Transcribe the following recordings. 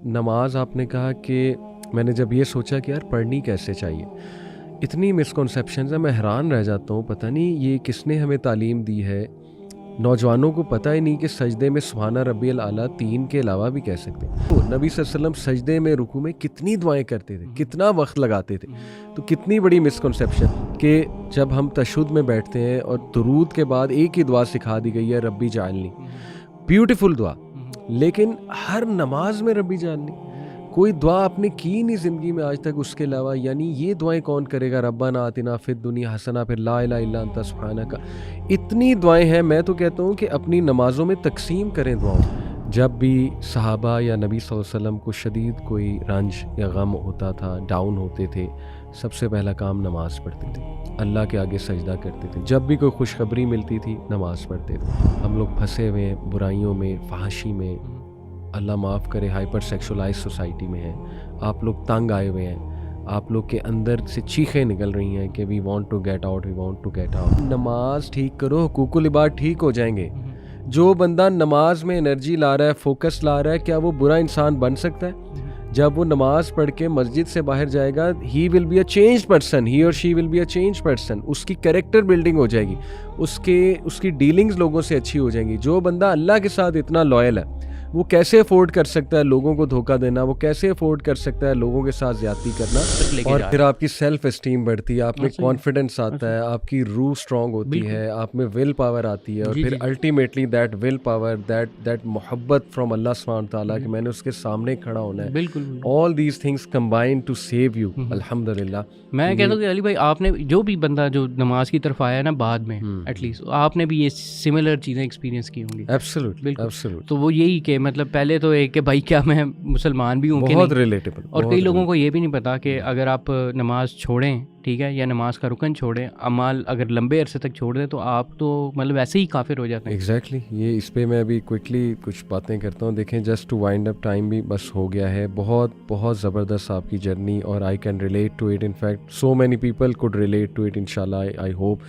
नमाज आपने कहा कि मैंने जब ये सोचा कि यार पढ़नी कैसे चाहिए, इतनी मिसकॉन्सेप्शंस है, मैं हैरान रह जाता हूँ। पता नहीं ये किसने हमें तालीम दी है। नौजवानों को पता ही नहीं कि सजदे में सुभाना रब्बियल आला 3 के अलावा भी कह सकते हैं। तो नबी सल्लल्लाहु अलैहि वसल्लम सजदे में रुकू में कितनी दुआएं करते थे, कितना वक्त लगाते थे। तो कितनी बड़ी मिसकॉन्सेप्शन कि जब हम तशहुद में बैठते हैं और दुरूद के बाद एक ही दुआ सिखा दी गई है, रब्बी जालनी, ब्यूटीफुल दुआ, लेकिन हर नमाज में रब्बी जालनी कोई दुआ आपने की नहीं ज़िंदगी में आज तक उसके अलावा। यानी ये दुआएं कौन करेगा, रब्बाना आतिना फिद दुनिया हसना, फिर ला इलाहा इल्ला अंता सुब्हानका। इतनी दुआएं हैं। मैं तो कहता हूँ कि अपनी नमाज़ों में तकसीम करें दुआओं। जब भी सहाबा या नबी सल्लल्लाहु अलैहि वसल्लम को शदीद कोई रंज या गम होता था, डाउन होते थे, सबसे पहला काम नमाज़ पढ़ते थे, अल्लाह के आगे सजदा करते थे। जब भी कोई खुशखबरी मिलती थी नमाज़ पढ़ते थे। हम लोग फंसे हुए हैं बुराइयों में, फहाशी में, अल्लाह माफ़ करे हाइपर सेक्सुअलाइज सोसाइटी में है। आप लोग तंग आए हुए हैं, आप लोग के अंदर से चीखें निकल रही हैं कि we want to get out, we want to get out. नमाज ठीक करो, हुकूकुल इबाद ठीक हो जाएंगे। जो बंदा नमाज में एनर्जी ला रहा है, फोकस ला रहा है, क्या वो बुरा इंसान बन सकता है? जब वो नमाज पढ़ के मस्जिद से बाहर जाएगा, he will be a change person, he और she will be a change person. उसकी कैरेक्टर बिल्डिंग हो जाएगी, उसकी डीलिंग्स लोगों से अच्छी हो जाएंगी। जो बंदा अल्लाह के साथ इतना लॉयल है, वो कैसे अफोर्ड कर सकता है लोगों को धोखा देना, वो कैसे अफोर्ड कर सकता है लोगों के साथ ज्यादती करना। और फिर आपकी सेल्फ एस्टीम बढ़ती है, आप में कॉन्फिडेंस आता है, आपकी रूह स्ट्रांग होती है, आप में विल पावर आती है, और फिर ultimately that will power, that मोहब्बत फ्रॉम अल्लाह सुब्हानहू तआला कि मैंने उसके सामने खड़ा होना है। All these things combine to save you. अल्हम्दुलिल्लाह। मैं कहता हूँ कि अली भाई, आपने जो भी बंदा जो नमाज की तरफ आया ना बाद में, एटलीस्ट आपने भी ये सिमिलर चीज़ें एक्सपीरियंस की होंगी। Absolutely, absolutely. तो वो यही कि मतलब पहले तो एक कि भाई क्या मैं मुसलमान भी हूँ कि बहुत नहीं, रिलेटेबल। और कई लोगों को ये भी नहीं पता कि अगर आप नमाज छोड़ें, ठीक है, या नमाज का रुकन छोड़ें, अमाल अगर लंबे अरसे तक छोड़ दें, तो आप तो मतलब ऐसे ही काफिर हो जाते हैं। एग्जैक्टली। ये इस पे मैं अभी क्विकली कुछ बातें करता हूँ। देखें, just to wind up, time भी बस हो गया है। बहुत बहुत ज़बरदस्त आपकी जर्नी, और I can relate to it. In fact so many people could relate to it, इंशाल्लाह, आई होप।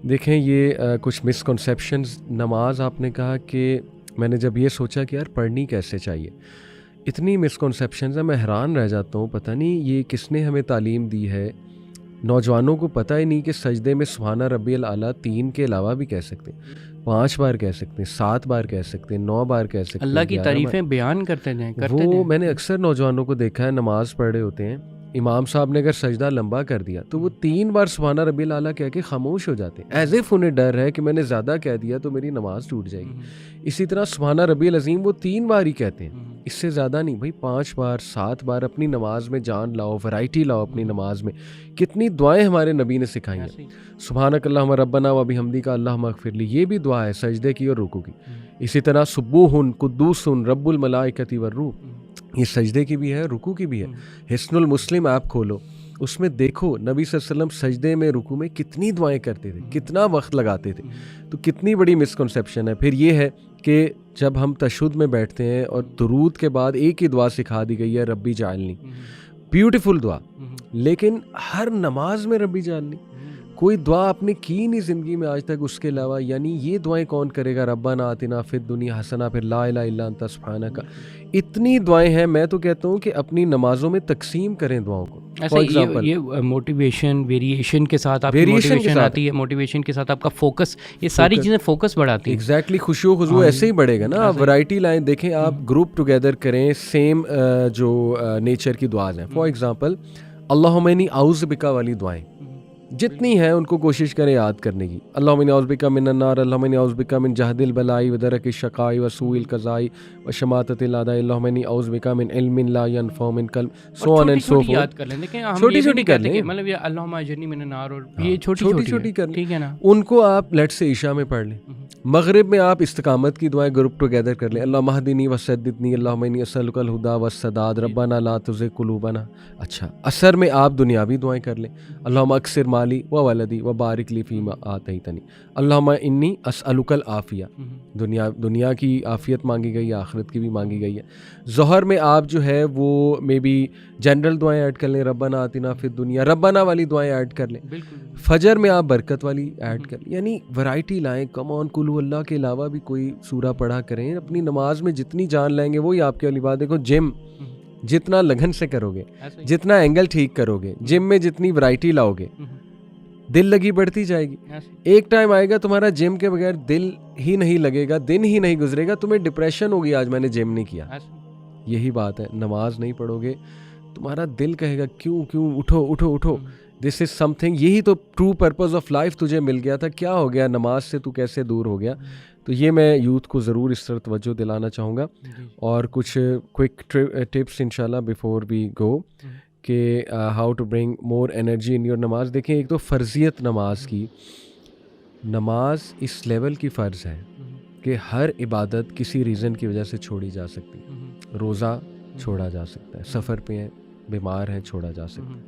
देखें, ये कुछ मिसकॉन्सेप्शंस। नमाज आपने कहा कि मैंने जब ये सोचा कि यार पढ़नी कैसे चाहिए, इतनी मिसकॉन्सेप्शंस है, मैं हैरान रह जाता हूँ। पता नहीं ये किसने हमें तालीम दी है। नौजवानों को पता ही नहीं कि सजदे में सुभाना रब्बियल आला 3 के अलावा भी कह सकते हैं, 5 बार कह सकते हैं, 7 बार कह सकते हैं, 9 बार कह सकते हैं, अल्लाह की तारीफें बयान करते वो जाएं। मैंने अक्सर नौजवानों को देखा है, नमाज पढ़ रहे होते हैं, इमाम साहब ने अगर सजदा लंबा कर दिया तो वो 3 बार सुभाना रब्बियल आला कह के खामोश हो जाते हैं, एज इफ उन्हें डर है कि मैंने ज़्यादा कह दिया तो मेरी नमाज टूट जाएगी। इसी तरह सुभाना रब्बियल अज़ीम वो 3 बार ही कहते हैं, इससे ज़्यादा नहीं। भाई 5 बार, 7 बार अपनी नमाज में जान लाओ, वैरायटी लाओ अपनी नमाज में। कितनी दुआएं हमारे नबी ने सिखाई हैं। सुब्हानकल्लाहुम्मा रब्बना व बिहम्दिका अल्लाहुम्मा अग़फिरली, ये भी दुआ है सजदे की और रुकू की। इसी तरह सुब्बूहुन कुद्दूसुन रब्बुल मलाइकति वर्रूह, ये सजदे की भी है, रुकू की भी है। हिस्नुल मुस्लिम ऐप खोलो, उसमें देखो नबी सल्लल्लाहु अलैहि वसल्लम सजदे में, रुकू में कितनी दुआएं करते थे, कितना वक्त लगाते थे। तो कितनी बड़ी मिसकॉन्सेप्शन है। फिर ये है कि जब हम तशहुद में बैठते हैं और दुरूद के बाद एक ही दुआ सिखा दी गई है, रब्बी जालनी, ब्यूटीफुल दुआ, लेकिन हर नमाज में रब्बी जालनी कोई दुआ आपने की नहीं ज़िंदगी में आज तक उसके अलावा। यानी ये दुआएं कौन करेगा, रब्बाना आतिना फिद दुनिया हसना, फिर ला इलाहा इल्ला अंता सुब्हानका। इतनी दुआएं हैं। मैं तो कहता हूँ कि अपनी नमाजों में तकसीम करें दुआओं को। फॉर एग्जांपल ये मोटिवेशन, वेरिएशन के साथ आपकी मोटिवेशन आती है, मोटिवेशन के साथ आपका फोकस, ये सारी चीज़ें फोकस बढ़ाती हैं। एग्जैक्टली, खुशू खुशबू ऐसे ही बढ़ेगा ना। आप वैरायटी लाइन देखें, आप ग्रुप टुगेदर करें, सेम जो नेचर की दुआएं हैं। फॉर एग्जांपल अल्लाहुम्मा इन्नी औज़ु बिका वाली दुआएं जितनी हैं उनको कोशिश करें याद करने की। अल्लाहुम्मा इन्नी औज़ु बिका मिनन नार, अल्लाहुम्मा इन्नी औज़ु बिका मिन जहदिल बलाई व दरकिश शकाई व सूइल क़ज़ाई व शमाततिल अदाई, अल्लाहुम्मा इन्नी औज़ु बिका मिन इल्मिन ला यनफ़अ मिन क़ल्ब, so on and so forth. याद कर लें, देखिए हम छोटी-छोटी कर लें, मतलब ये अल्लाहुम्मा अजरनी मिनन नार, और ये छोटी-छोटी कर लें, ठीक है ना। उनको आप लेट से ईशा में पढ़ लें। मगरिब में आप इस्तिकामत की दुआएं ग्रुप टुगेदर कर लें। अल्लाहुम्मा हदीनी व सद्दिदनी, अल्लाहुम्मा इन्नी अस्अलुकल हुदा व सदाद, रब्बना ला तुज़िग़ क़ुलूबना। अच्छा, असर में आप दुनियावी दुआएं कर लें। अल्लाहुम्मा अक्सिर माली व वलदी व बारिक ली फीमा आतैतनी अल्लाहुम्मा इन्नी अस्अलुकल आफिया। दुनिया की आफियत मांगी गई है, आखिरत की भी मांगी गई है। ज़ोहर में आप जो है वो मे बी जनरल दुआएं ऐड कर लें, रब्बना आतिना फिद दुनिया, रब्बना वाली दुआएं ऐड कर लें। फजर में आप बरकत वाली ऐड कर लें, यानी वैरायटी लाएं। कम ऑन, कुल अल्लाह के अलावा भी कोई सूरा पढ़ा करें। अपनी नमाज में जितनी जान लाएंगे वही आपके वाली बात। देखो जिम जितना लगन से करोगे, जितना एंगल ठीक करोगे, जिम में जितनी वैरायटी लाओगे, दिल लगी बढ़ती जाएगी। एक टाइम आएगा तुम्हारा जिम के बगैर दिल ही नहीं लगेगा, दिन ही नहीं गुजरेगा, तुम्हें डिप्रेशन होगी आज मैंने जिम नहीं किया। यही बात है, नमाज नहीं पढ़ोगे तुम्हारा दिल कहेगा क्यों क्यों, उठो उठो उठो, दिस इज समथिंग। यही तो ट्रू पर्पस ऑफ लाइफ तुझे मिल गया था, क्या हो गया, नमाज से तू कैसे दूर हो गया। तो ये मैं यूथ को ज़रूर इस तरह तवज्जो दिलाना चाहूँगा। और कुछ क्विक टिप्स इंशाल्लाह बिफोर वी गो कि how to bring more energy in your नमाज। देखें, एक तो फ़र्जियत नमाज की, नमाज इस लेवल की फ़र्ज़ है कि हर इबादत किसी रीज़न की वजह से छोड़ी जा सकती है। रोज़ा छोड़ा जा सकता है, सफ़र पे हैं, बीमार हैं, छोड़ा जा सकता है।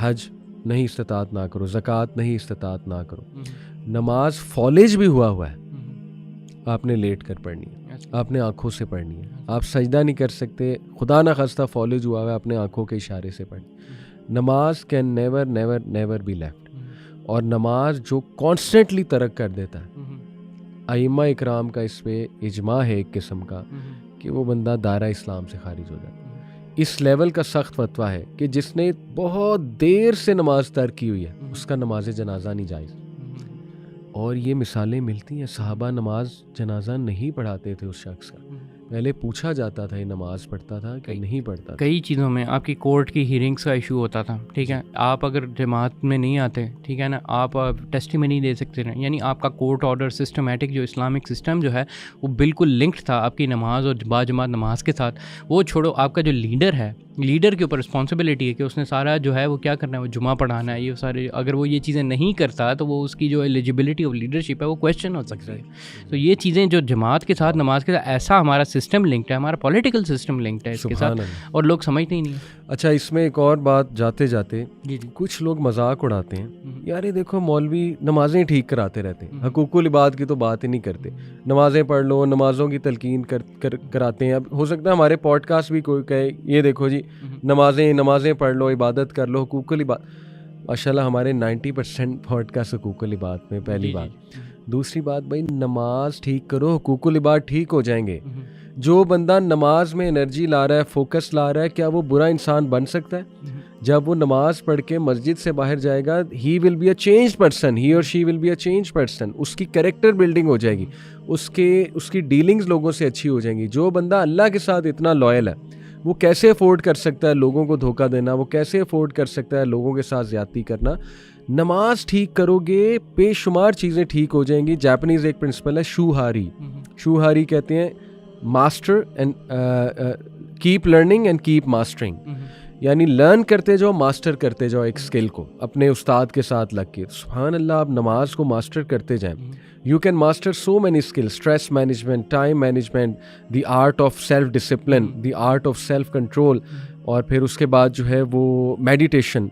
हज नहीं इस्तिताअत ना करो, ज़कात नहीं इस्तिताअत ना करो। नमाज फॉलेज भी हुआ है, आपने लेट कर पढ़नी है, आपने आँखों से पढ़नी है। आप सजदा नहीं कर सकते, खुदा ना खास्ता फॉलेज हुआ है, अपने आँखों के इशारे से पढ़नी। नमाज can never never never be left. और नमाज जो कॉन्स्टेंटली तरक कर देता है, अइम्मा इकराम का इस पे इजमा है एक किस्म का कि वो बंदा दायरा इस्लाम से खारिज हो जाता है। इस लेवल का सख्त फतवा है कि जिसने बहुत देर से नमाज तर्क की हुई है उसका नमाज जनाजा नहीं जायज़। और ये मिसालें मिलती हैं, सहाबा नमाज जनाजा नहीं पढ़ाते थे उस शख्स का। पहले पूछा जाता था ये नमाज पढ़ता था कि नहीं पढ़ता। कई चीज़ों में आपकी कोर्ट की हियरिंग्स का इशू होता था, ठीक है। आप अगर जमात में नहीं आते, ठीक है ना, आप टेस्टिमनी दे सकते हैं। यानी आपका कोर्ट ऑर्डर सिस्टमेटिक जो इस्लामिक सिस्टम जो है वो बिल्कुल लिंक्ड था आपकी नमाज और बाजमात नमाज के साथ। वो छोड़ो, आपका जो लीडर है, लीडर के ऊपर रिस्पॉन्सिबिलिटी है कि उसने सारा जो है वो क्या करना है, वो जुमा पढ़ाना है। ये सारे अगर वो ये चीज़ें नहीं करता तो वो उसकी जो एलिजिबिलिटी ऑफ लीडरशिप है वो क्वेश्चन हो सकती है। तो ये चीज़ें जो जमात के साथ, नमाज के साथ, ऐसा हमारा सिस्टम लिंक्ड है, हमारा पॉलिटिकल सिस्टम लिंक्ड है इसके साथ, और लोग समझते ही नहीं है। अच्छा, इसमें एक और बात जाते जाते कुछ लोग मजाक उड़ाते हैं, यार ये देखो मौलवी नमाजें ठीक कराते रहते हैं, हकूकुल इबाद की तो बात ही नहीं करते। नमाजें पढ़ लो, नमाजों की तलकीन कराते हैं। अब हो सकता है हमारे पॉडकास्ट भी कोई कहे ये देखो जी नमाजें पढ़ लो, इबादत कर लो, हुकूकुल इबादत। माशाल्लाह हमारे 90% पॉडकास्ट हुकूकुल इबादत में, पहली बात। दूसरी बात, भाई नमाज ठीक करो, हुकूकुल इबादत ठीक हो जाएंगे। जो बंदा नमाज में एनर्जी ला रहा है, फोकस ला रहा है, क्या वो बुरा इंसान बन सकता है? जब वो नमाज पढ़ के मस्जिद से बाहर जाएगा, he will be a change person, he और she will be a change person. उसकी कैरेक्टर बिल्डिंग हो जाएगी, उसकी डीलिंग्स लोगों से अच्छी हो जाएंगी। जो बंदा अल्लाह के साथ इतना लॉयल है, वो कैसे अफोर्ड कर सकता है लोगों को धोखा देना? वो कैसे अफोर्ड कर सकता है लोगों के साथ ज्यादती करना? नमाज ठीक करोगे, बेशुमार चीज़ें ठीक हो जाएंगी। जापानीज एक प्रिंसिपल है शूहारी, शूहारी कहते हैं master and keep learning and keep mastering. यानी लर्न करते जाओ, मास्टर करते जाओ एक स्किल को अपने उस्ताद के साथ लग के। सुभान अल्लाह, आप नमाज को मास्टर करते जाएं। You can master so many skills, stress management, time management, the art of self discipline, the art of self control. और फिर उसके बाद जो है वो मेडिटेशन।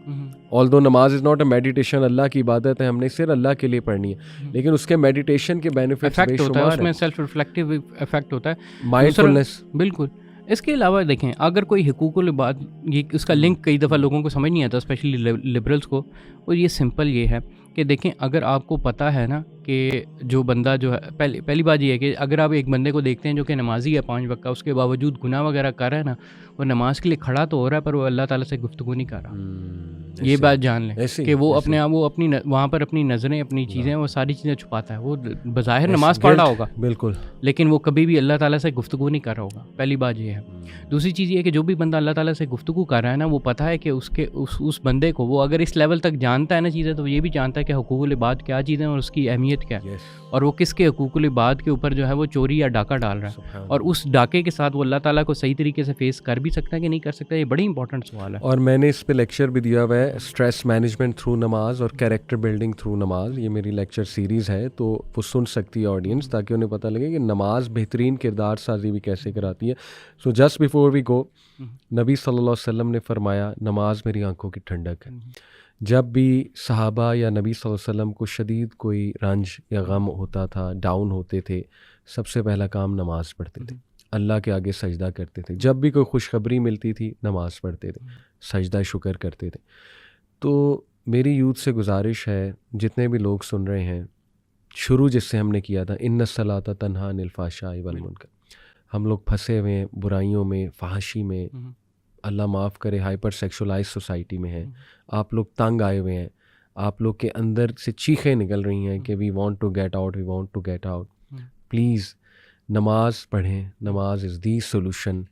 ऑल्दो नमाज इज़ नॉट अ मेडिटेशन, अल्लाह की इबादत है, हमने सिर्फ अल्लाह के लिए पढ़नी है, लेकिन उसके मेडिटेशन के बेनिफिट्स होता है, उसमें सेल्फ रिफ्लेक्टिव इफेक्ट होता है, माइंडफुलनेस। बिल्कुल। इसके अलावा देखें, अगर कोई हुकूकुल इबादत, ये उसका लिंक कई दफ़ा लोगों को समझ नहीं आता, स्पेशली लिबरल्स को। और ये सिंपल ये है कि देखें, अगर आपको पता है ना कि जो बंदा जो है, पहली बात ये है कि अगर आप एक बंदे को देखते हैं जो कि नमाजी है 5 वक्त का, उसके बावजूद गुनाह वगैरह कर रहा है ना, वो नमाज के लिए खड़ा तो हो रहा है पर वो अल्लाह ताला से गुफ्तगू नहीं कर रहा। ये बात जान लें कि वो अपने आप, वो अपनी वहाँ पर अपनी नज़रें, अपनी चीज़ें, वो सारी चीज़ें छुपाता है। वो बज़ाहिर नमाज पढ़ रहा होगा बिल्कुल, लेकिन वो कभी भी अल्लाह ताला से गुफ्तगू नहीं कर रहा होगा। पहली बात ये है। दूसरी चीज़ ये है कि जो भी बंदा अल्लाह ताला से गुफ्तगू कर रहा है ना, वो पता है कि उसके उस बंदे को, वो अगर इस लेवल तक जानता है ना चीज़ें, तो ये भी जानता है कि हुकूकुल इबाद क्या चीज़ें और उसकी अहमियत क्या है, और वो किसके हुकूकुल इबाद के ऊपर जो है वो चोरी या डाका डाल रहा है, और उस डाके के साथ वो अल्लाह ताला को सही तरीके से फेस कर भी सकता है कि नहीं कर सकता। ये बड़ी इंपॉर्टेंट सवाल है। और मैंने इस पे लेक्चर भी दिया हुआ है स्ट्रेस मैनेजमेंट थ्रू नमाज और कैरेक्टर बिल्डिंग थ्रू नमाज, ये मेरी लेक्चर सीरीज़ है, तो वो सुन सकती है ऑडियंस, ताकि उन्हें पता लगे कि नमाज बेहतरीन किरदार साजी भी कैसे कराती है। So just before we go, नबी सल्लल्लाहु अलैहि वसल्लम ने फरमाया नमाज मेरी आंखों की ठंडक है। जब भी सहाबा या नबी सल्लल्लाहु अलैहि वसल्लम को शदीद कोई रंज या गम होता था, डाउन होते थे, सबसे पहला काम नमाज पढ़ते थे, अल्लाह के आगे सजदा करते थे। जब भी कोई खुशखबरी मिलती थी नमाज पढ़ते थे, सजदा शुक्र करते थे। तो मेरी यूथ से गुजारिश है, जितने भी लोग सुन रहे हैं, शुरू जिससे हमने किया था इन्ना सलाता तन्हा अनिल फ़ाहशाई वल मुनकर, हम लोग फंसे हुए हैं बुराइयों में, फहाशी में, अल्लाह माफ़ करे हाइपर सेक्सुअलाइज सोसाइटी में है। आप लोग तंग आए हुए हैं, आप लोग के अंदर से चीखें निकल रही हैं कि we want to get out, we want to get out. Please नमाज पढ़ें, नमाज इज़ दी सोल्यूशन।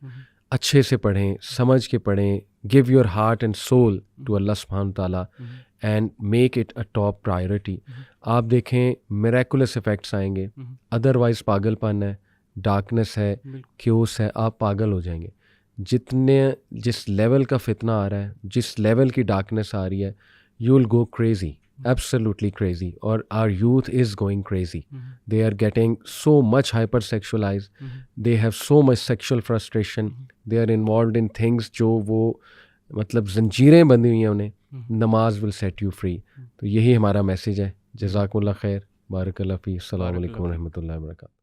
अच्छे से पढ़ें, समझ के पढ़ें, give your heart and soul to अल्लाह सुब्हानहू ताला and make it a top priority. आप देखें मिरेकुलस इफ़ेक्ट्स आएंगे, अदरवाइज़ पागलपन है, डार्कनेस है, क्योस है, आप पागल हो जाएंगे। जिस लेवल का फितना आ रहा है, जिस लेवल की डार्कनेस आ रही है, you will go crazy, absolutely crazy, or our youth is going crazy. They are getting so much hypersexualized, they have so much sexual frustration, they are involved in things जो वो मतलब जंजीरें बंधी हुई हैं उन्हें। नमाज will set you free। तो यही हमारा मैसेज है। जज़ाकुमुल्लाह खैर, बारकल्लाह फी, अस्सलामु अलैकुम व रहमतुल्लाहि व बरकातहू।